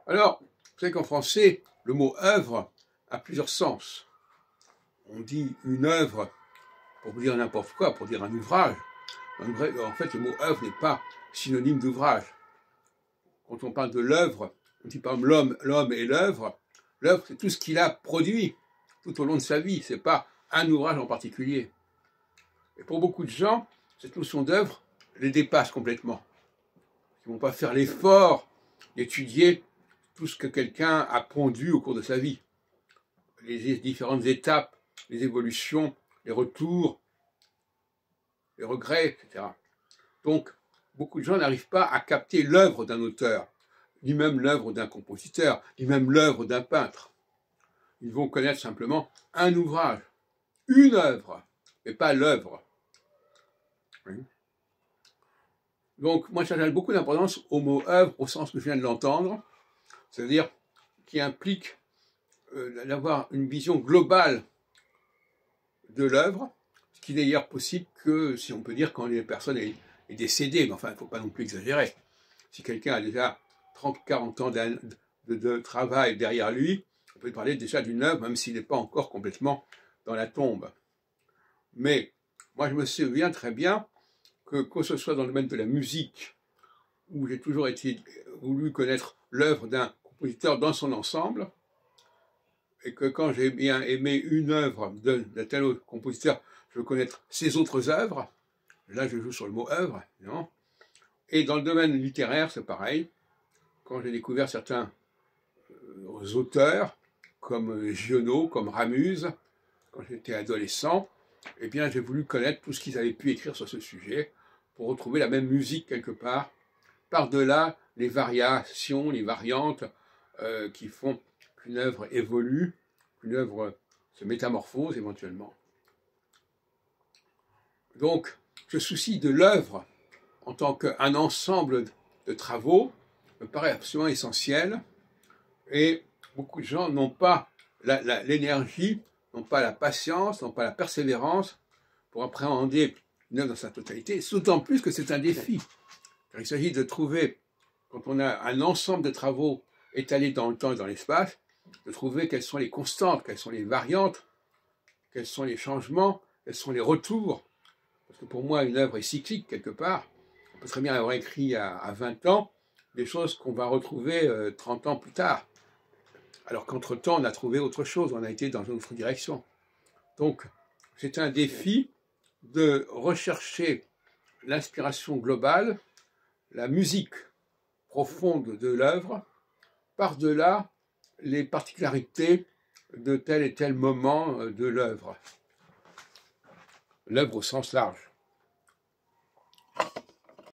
Alors, vous savez qu'en français, le mot œuvre a plusieurs sens. On dit une œuvre pour dire n'importe quoi, pour dire un ouvrage. En fait, le mot œuvre n'est pas synonyme d'ouvrage. Quand on parle de l'œuvre, on dit par exemple l'homme et l'œuvre. L'œuvre, c'est tout ce qu'il a produit tout au long de sa vie. Ce n'est pas un ouvrage en particulier. Et pour beaucoup de gens, cette notion d'œuvre les dépasse complètement. Ils ne vont pas faire l'effort d'étudier tout ce que quelqu'un a pondu au cours de sa vie. Les différentes étapes, les évolutions, les retours, les regrets, etc. Donc, beaucoup de gens n'arrivent pas à capter l'œuvre d'un auteur, ni même l'œuvre d'un compositeur, ni même l'œuvre d'un peintre. Ils vont connaître simplement un ouvrage, une œuvre, mais pas l'œuvre. Oui. Donc, moi, j'attache beaucoup d'importance au mot œuvre, au sens que je viens de l'entendre, c'est-à-dire qui implique d'avoir une vision globale de l'œuvre, ce qui n'est d'ailleurs possible que, si on peut dire, quand la personne est décédée, mais enfin, il ne faut pas non plus exagérer. Si quelqu'un a déjà 30 ou 40 ans de travail derrière lui, on peut parler déjà d'une œuvre, même s'il n'est pas encore complètement dans la tombe. Mais moi, je me souviens très bien que ce soit dans le domaine de la musique, où j'ai toujours voulu connaître l'œuvre d'un compositeur dans son ensemble, et que quand j'ai bien aimé une œuvre d'un tel autre compositeur, je veux connaître ses autres œuvres. Là, je joue sur le mot œuvre, non? Et dans le domaine littéraire, c'est pareil. Quand j'ai découvert certains auteurs, comme Giono, comme Ramuse, quand j'étais adolescent, eh bien, j'ai voulu connaître tout ce qu'ils avaient pu écrire sur ce sujet pour retrouver la même musique quelque part, par-delà les variations, les variantes qui font qu'une œuvre évolue, qu'une œuvre se métamorphose éventuellement. Donc, ce souci de l'œuvre en tant qu'un ensemble de travaux me paraît absolument essentiel, et beaucoup de gens n'ont pas l'énergie, n'ont pas la patience, n'ont pas la persévérance pour appréhender une œuvre dans sa totalité, d'autant plus que c'est un défi. Car il s'agit de trouver, quand on a un ensemble de travaux étalés dans le temps et dans l'espace, de trouver quelles sont les constantes, quelles sont les variantes, quels sont les changements, quels sont les retours. Parce que pour moi, une œuvre est cyclique quelque part. On peut très bien avoir écrit à 20 ans des choses qu'on va retrouver 30 ans plus tard. Alors qu'entre-temps, on a trouvé autre chose, on a été dans une autre direction. Donc, c'est un défi de rechercher l'inspiration globale, la musique profonde de l'œuvre, par-delà les particularités de tel et tel moment de l'œuvre. L'œuvre au sens large.